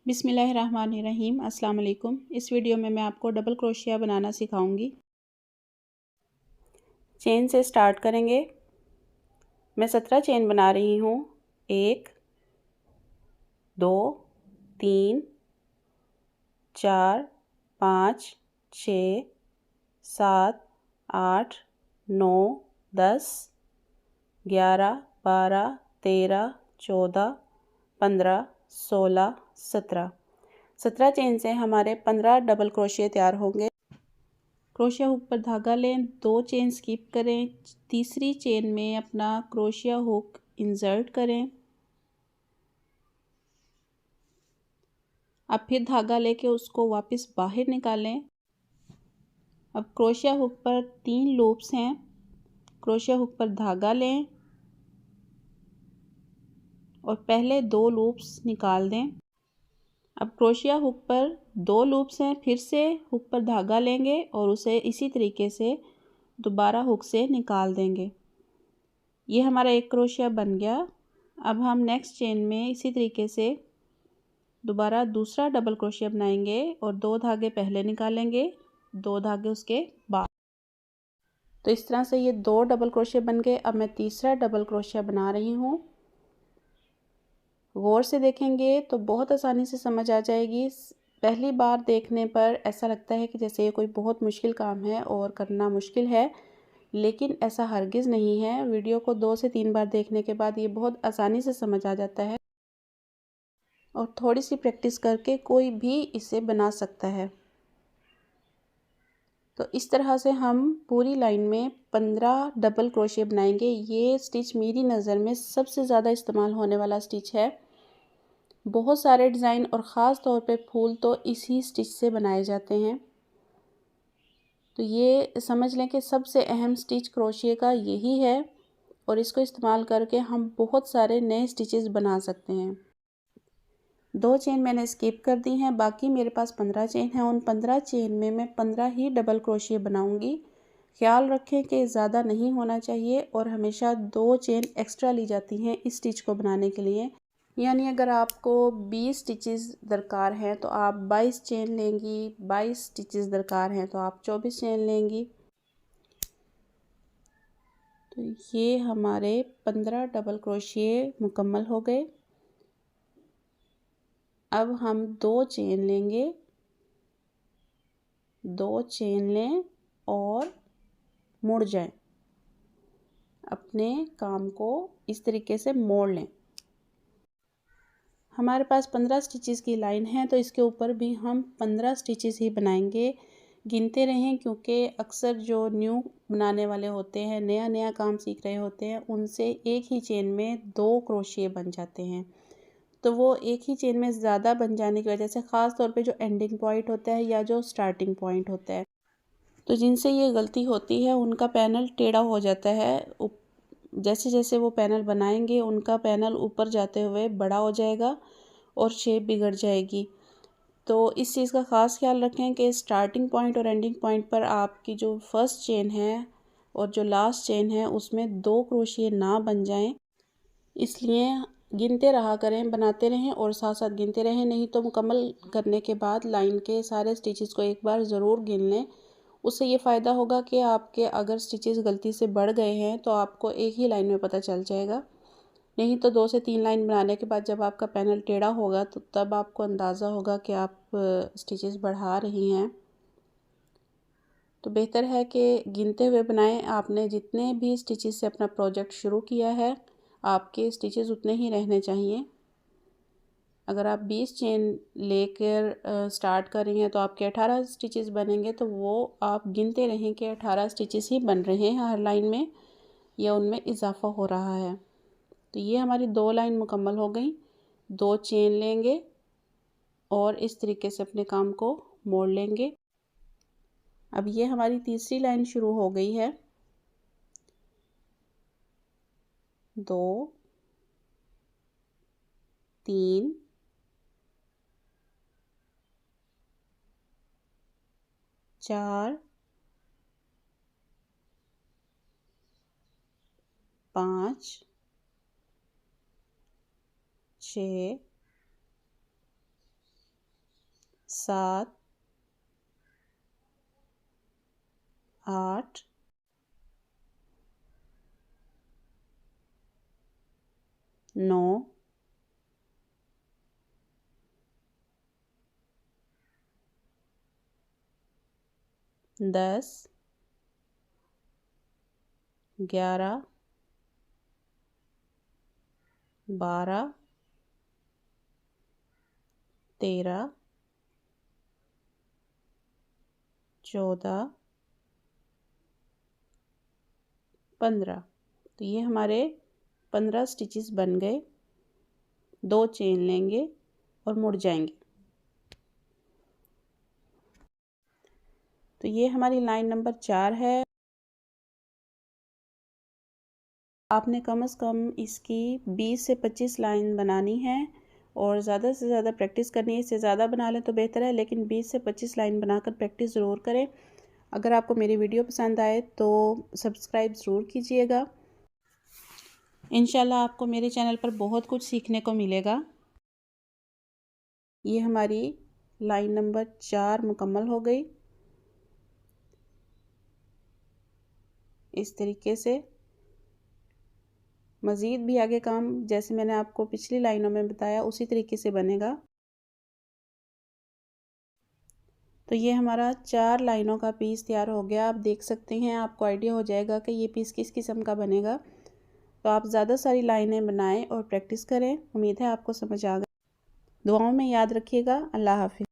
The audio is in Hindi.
बिस्मिल्लाहिर्रहमानिर्रहीम। अस्सलाम वालेकुम। इस वीडियो में मैं आपको डबल क्रोशिया बनाना सिखाऊंगी। चेन से स्टार्ट करेंगे। मैं 17 चेन बना रही हूँ। 1 2 3 4 5 6 7 8 9 10 11 12 13 14 15 16 17 चेन से हमारे 15 डबल क्रोशिया तैयार होंगे। क्रोशिया हुक पर धागा लें, 2 चेन स्किप करें, तीसरी चेन में अपना क्रोशिया हुक इंसर्ट करें। अब फिर धागा लेके उसको वापस बाहर निकालें। अब क्रोशिया हुक पर 3 लूप्स हैं। क्रोशिया हुक पर धागा लें और पहले 2 लूप्स निकाल दें। अब क्रोशिया हुक पर 2 लूप्स हैं, फिर से हुक पर धागा लेंगे और उसे इसी तरीके से दोबारा हुक से निकाल देंगे। ये हमारा एक क्रोशिया बन गया। अब हम नेक्स्ट चेन में इसी तरीके से दोबारा दूसरा डबल क्रोशिया बनाएंगे और 2 धागे पहले निकालेंगे, 2 धागे उसके बाद। तो इस तरह से ये 2 डबल क्रोशिया बन गए। अब मैं तीसरा डबल क्रोशिया बना रही हूँ। गौर से देखेंगे तो बहुत आसानी से समझ आ जाएगी। पहली बार देखने पर ऐसा लगता है कि जैसे ये कोई बहुत मुश्किल काम है और करना मुश्किल है, लेकिन ऐसा हरगिज़ नहीं है। वीडियो को 2 से 3 बार देखने के बाद ये बहुत आसानी से समझ आ जाता है और थोड़ी सी प्रैक्टिस करके कोई भी इसे बना सकता है। तो इस तरह से हम पूरी लाइन में 15 डबल क्रोशिया बनाएंगे। ये स्टिच मेरी नज़र में सबसे ज़्यादा इस्तेमाल होने वाला स्टिच है। बहुत सारे डिज़ाइन और ख़ास तौर पे फूल तो इसी स्टिच से बनाए जाते हैं। तो ये समझ लें कि सबसे अहम स्टिच क्रोशिया का यही है और इसको इस्तेमाल करके हम बहुत सारे नए स्टिचेस बना सकते हैं। 2 चेन मैंने स्किप कर दी हैं, बाकी मेरे पास 15 चेन हैं। उन 15 चेन में मैं 15 ही डबल क्रोशिया बनाऊंगी। ख्याल रखें कि ज़्यादा नहीं होना चाहिए और हमेशा 2 चेन एक्स्ट्रा ली जाती हैं इस स्टिच को बनाने के लिए। यानी अगर आपको 20 स्टिचेस दरकार हैं तो आप 22 चेन लेंगी, 22 स्टिचेस दरकार हैं तो आप 24 चेन लेंगी। तो ये हमारे 15 डबल क्रोशिया मुकम्मल हो गए। अब हम 2 चेन लेंगे, 2 चेन लें और मुड़ जाएं। अपने काम को इस तरीके से मोड़ लें। हमारे पास 15 स्टिचेस की लाइन है तो इसके ऊपर भी हम 15 स्टिचेस ही बनाएंगे। गिनते रहें क्योंकि अक्सर जो न्यू बनाने वाले होते हैं, नया नया काम सीख रहे होते हैं, उनसे एक ही चेन में 2 क्रोशिया बन जाते हैं। तो वो एक ही चेन में ज़्यादा बन जाने की वजह से ख़ास तौर पे जो एंडिंग पॉइंट होता है या जो स्टार्टिंग पॉइंट होता है, तो जिनसे ये गलती होती है उनका पैनल टेढ़ा हो जाता है। जैसे जैसे वो पैनल बनाएंगे उनका पैनल ऊपर जाते हुए बड़ा हो जाएगा और शेप बिगड़ जाएगी। तो इस चीज़ का ख़ास ख्याल रखें कि स्टार्टिंग पॉइंट और एंडिंग पॉइंट पर आपकी जो फर्स्ट चेन है और जो लास्ट चेन है उसमें 2 क्रोशिया ना बन जाएं। इसलिए गिनते रहा करें, बनाते रहें और साथ साथ गिनते रहें। नहीं तो मुकम्मल करने के बाद लाइन के सारे स्टिचेस को एक बार ज़रूर गिन लें। उससे ये फ़ायदा होगा कि आपके अगर स्टिचेस गलती से बढ़ गए हैं तो आपको एक ही लाइन में पता चल जाएगा। नहीं तो 2 से 3 लाइन बनाने के बाद जब आपका पैनल टेढ़ा होगा तो तब आपको अंदाज़ा होगा कि आप स्टिचेस बढ़ा रही हैं। तो बेहतर है कि गिनते हुए बनाएं। आपने जितने भी स्टिचेस से अपना प्रोजेक्ट शुरू किया है, आपके स्टिचेस उतने ही रहने चाहिए। अगर आप 20 चेन लेकर स्टार्ट कर रही हैं तो आपके 18 स्टिचेस बनेंगे, तो वो आप गिनते रहें कि 18 स्टिचेस ही बन रहे हैं हर लाइन में या उनमें इजाफा हो रहा है। तो ये हमारी 2 लाइन मुकम्मल हो गई। 2 चेन लेंगे और इस तरीके से अपने काम को मोड़ लेंगे। अब ये हमारी तीसरी लाइन शुरू हो गई है। 2 3 4 5 6 7 8 9 10 11 12 13 14 15। तो ये हमारे 15 स्टिचेस बन गए। 2 चेन लेंगे और मुड़ जाएंगे। तो ये हमारी लाइन नंबर 4 है। आपने कम से कम इसकी 20 से 25 लाइन बनानी है और ज़्यादा से ज़्यादा प्रैक्टिस करनी है। इससे ज़्यादा बना लें तो बेहतर है, लेकिन 20 से 25 लाइन बनाकर प्रैक्टिस ज़रूर करें। अगर आपको मेरी वीडियो पसंद आए तो सब्सक्राइब ज़रूर कीजिएगा। इंशाल्लाह आपको मेरे चैनल पर बहुत कुछ सीखने को मिलेगा। ये हमारी लाइन नंबर 4 मुकम्मल हो गई। इस तरीके से मज़ीद भी आगे काम जैसे मैंने आपको पिछली लाइनों में बताया उसी तरीके से बनेगा। तो ये हमारा 4 लाइनों का पीस तैयार हो गया। आप देख सकते हैं, आपको आइडिया हो जाएगा कि ये पीस किस किस्म का बनेगा। तो आप ज़्यादा सारी लाइनें बनाएं और प्रैक्टिस करें। उम्मीद है आपको समझ आ गई। दुआओं में याद रखिएगा। अल्लाह हाफ़िज़।